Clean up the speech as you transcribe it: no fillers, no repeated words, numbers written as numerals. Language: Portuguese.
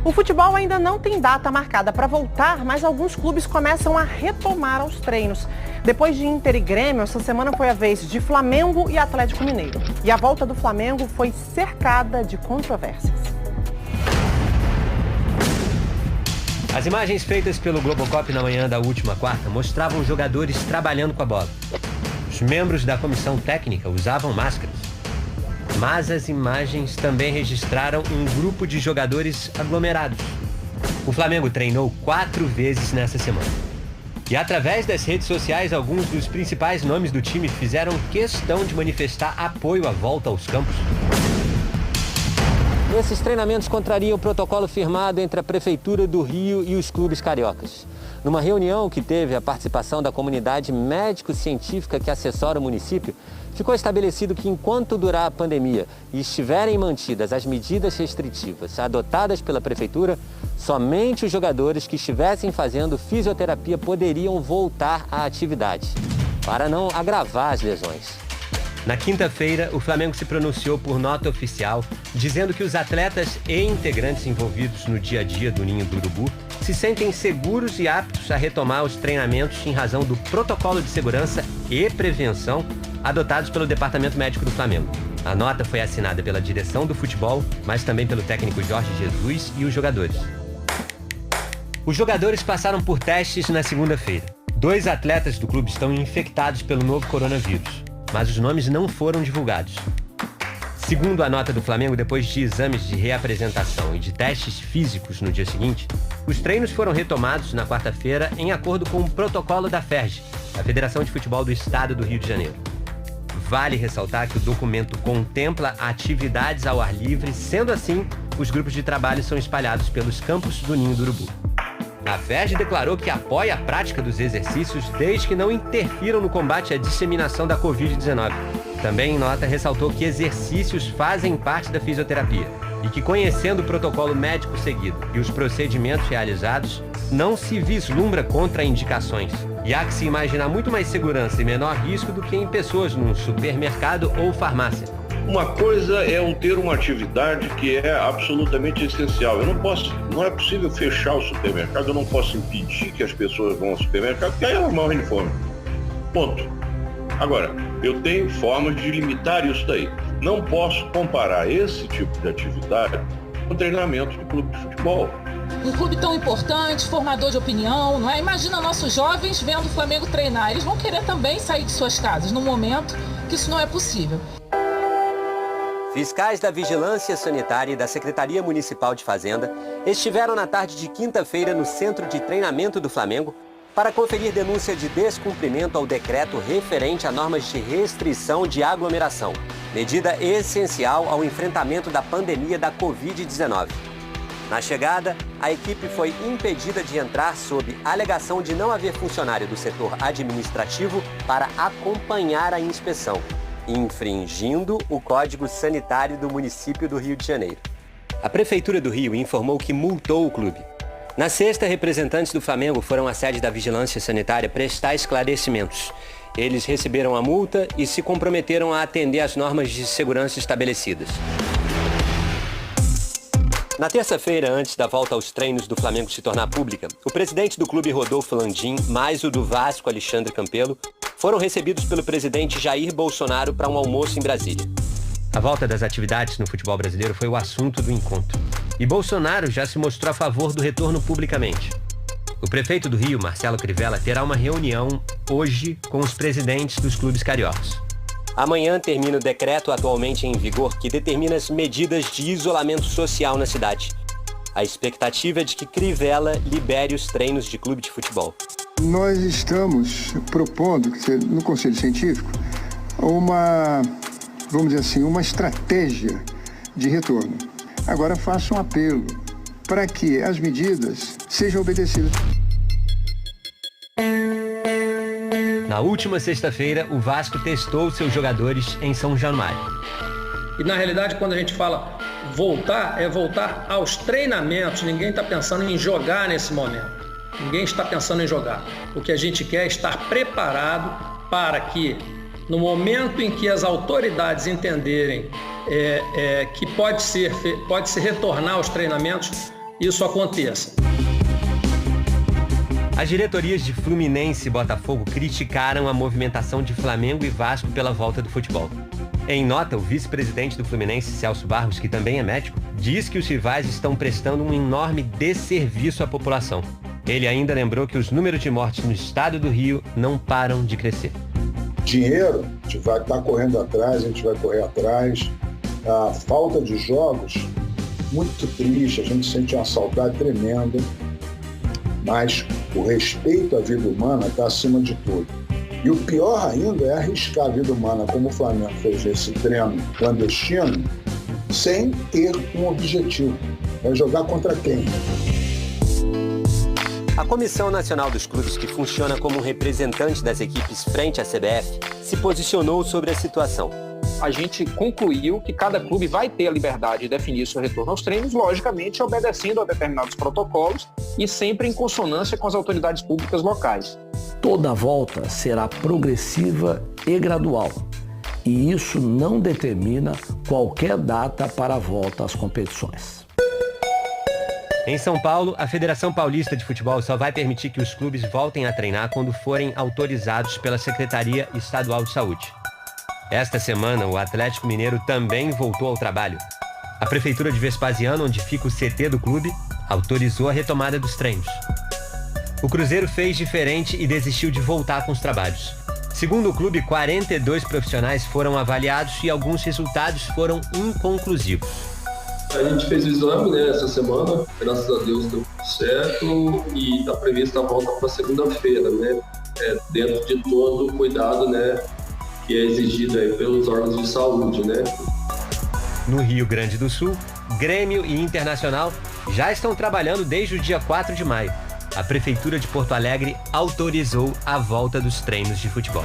O futebol ainda não tem data marcada para voltar, mas alguns clubes começam a retomar os treinos. Depois de Inter e Grêmio, essa semana foi a vez de Flamengo e Atlético Mineiro. E a volta do Flamengo foi cercada de controvérsias. As imagens feitas pelo Globocop na manhã da última quarta mostravam jogadores trabalhando com a bola. Os membros da comissão técnica usavam máscaras. Mas as imagens também registraram um grupo de jogadores aglomerados. O Flamengo treinou 4 vezes nessa semana. E através das redes sociais, alguns dos principais nomes do time fizeram questão de manifestar apoio à volta aos campos. Esses treinamentos contrariam o protocolo firmado entre a Prefeitura do Rio e os clubes cariocas. Numa reunião que teve a participação da comunidade médico-científica que assessora o município, ficou estabelecido que enquanto durar a pandemia e estiverem mantidas as medidas restritivas adotadas pela Prefeitura, somente os jogadores que estivessem fazendo fisioterapia poderiam voltar à atividade, para não agravar as lesões. Na quinta-feira, o Flamengo se pronunciou por nota oficial, dizendo que os atletas e integrantes envolvidos no dia a dia do Ninho do Urubu se sentem seguros e aptos a retomar os treinamentos em razão do protocolo de segurança e prevenção adotados pelo Departamento Médico do Flamengo. A nota foi assinada pela direção do futebol, mas também pelo técnico Jorge Jesus e os jogadores. Os jogadores passaram por testes na segunda-feira. 2 atletas do clube estão infectados pelo novo coronavírus, mas os nomes não foram divulgados. Segundo a nota do Flamengo, depois de exames de reapresentação e de testes físicos no dia seguinte, os treinos foram retomados na quarta-feira em acordo com o protocolo da FERJ, a Federação de Futebol do Estado do Rio de Janeiro. Vale ressaltar que o documento contempla atividades ao ar livre, sendo assim, os grupos de trabalho são espalhados pelos campos do Ninho do Urubu. A FERJ declarou que apoia a prática dos exercícios desde que não interfiram no combate à disseminação da Covid-19. Também em nota ressaltou que exercícios fazem parte da fisioterapia e que, conhecendo o protocolo médico seguido e os procedimentos realizados, não se vislumbra contraindicações. E há que se imaginar muito mais segurança e menor risco do que em pessoas num supermercado ou farmácia. Uma coisa é ter uma atividade que é absolutamente essencial. Não é possível fechar o supermercado, eu não posso impedir que as pessoas vão ao supermercado, porque aí elas morrem de fome. Ponto. Agora, eu tenho formas de limitar isso daí. Não posso comparar esse tipo de atividade com treinamento de clube de futebol. Um clube tão importante, formador de opinião, não é? Imagina nossos jovens vendo o Flamengo treinar. Eles vão querer também sair de suas casas, num momento que isso não é possível. Fiscais da Vigilância Sanitária e da Secretaria Municipal de Fazenda estiveram na tarde de quinta-feira no Centro de Treinamento do Flamengo para conferir denúncia de descumprimento ao decreto referente a normas de restrição de aglomeração, medida essencial ao enfrentamento da pandemia da Covid-19. Na chegada, a equipe foi impedida de entrar sob alegação de não haver funcionário do setor administrativo para acompanhar a inspeção, infringindo o Código Sanitário do município do Rio de Janeiro. A Prefeitura do Rio informou que multou o clube. Na sexta, representantes do Flamengo foram à sede da Vigilância Sanitária prestar esclarecimentos. Eles receberam a multa e se comprometeram a atender às normas de segurança estabelecidas. Na terça-feira, antes da volta aos treinos do Flamengo se tornar pública, o presidente do clube, Rodolfo Landim, mais o do Vasco, Alexandre Campelo, foram recebidos pelo presidente Jair Bolsonaro para um almoço em Brasília. A volta das atividades no futebol brasileiro foi o assunto do encontro. E Bolsonaro já se mostrou a favor do retorno publicamente. O prefeito do Rio, Marcelo Crivella, terá uma reunião hoje com os presidentes dos clubes cariocas. Amanhã termina o decreto atualmente em vigor que determina as medidas de isolamento social na cidade. A expectativa é de que Crivella libere os treinos de clube de futebol. Nós estamos propondo, no Conselho Científico, vamos dizer assim, uma estratégia de retorno. Agora faço um apelo para que as medidas sejam obedecidas. Na última sexta-feira, o Vasco testou seus jogadores em São Januário. E na realidade, quando a gente fala voltar, é voltar aos treinamentos. Ninguém está pensando em jogar nesse momento. Ninguém está pensando em jogar. O que a gente quer é estar preparado para que, no momento em que as autoridades entenderem que pode se retornar aos treinamentos, isso aconteça. As diretorias de Fluminense e Botafogo criticaram a movimentação de Flamengo e Vasco pela volta do futebol. Em nota, o vice-presidente do Fluminense, Celso Barros, que também é médico, diz que os rivais estão prestando um enorme desserviço à população. Ele ainda lembrou que os números de mortes no estado do Rio não param de crescer. Dinheiro, a gente vai estar correndo atrás, a gente vai correr atrás. A falta de jogos, muito triste, a gente sente uma saudade tremenda. Mas o respeito à vida humana está acima de tudo. E o pior ainda é arriscar a vida humana, como o Flamengo fez esse treino clandestino, sem ter um objetivo. Vai jogar contra quem? A Comissão Nacional dos Clubes, que funciona como um representante das equipes frente à CBF, se posicionou sobre a situação. A gente concluiu que cada clube vai ter a liberdade de definir seu retorno aos treinos, logicamente obedecendo a determinados protocolos e sempre em consonância com as autoridades públicas locais. Toda volta será progressiva e gradual, e isso não determina qualquer data para a volta às competições. Em São Paulo, a Federação Paulista de Futebol só vai permitir que os clubes voltem a treinar quando forem autorizados pela Secretaria Estadual de Saúde. Esta semana, o Atlético Mineiro também voltou ao trabalho. A Prefeitura de Vespasiano, onde fica o CT do clube, autorizou a retomada dos treinos. O Cruzeiro fez diferente e desistiu de voltar com os trabalhos. Segundo o clube, 42 profissionais foram avaliados e alguns resultados foram inconclusivos. A gente fez o exame, né, essa semana, graças a Deus deu tudo certo e está prevista a volta para segunda-feira, né, dentro de todo o cuidado, né, que é exigido aí pelos órgãos de saúde, né. No Rio Grande do Sul, Grêmio e Internacional já estão trabalhando desde o dia 4 de maio. A Prefeitura de Porto Alegre autorizou a volta dos treinos de futebol.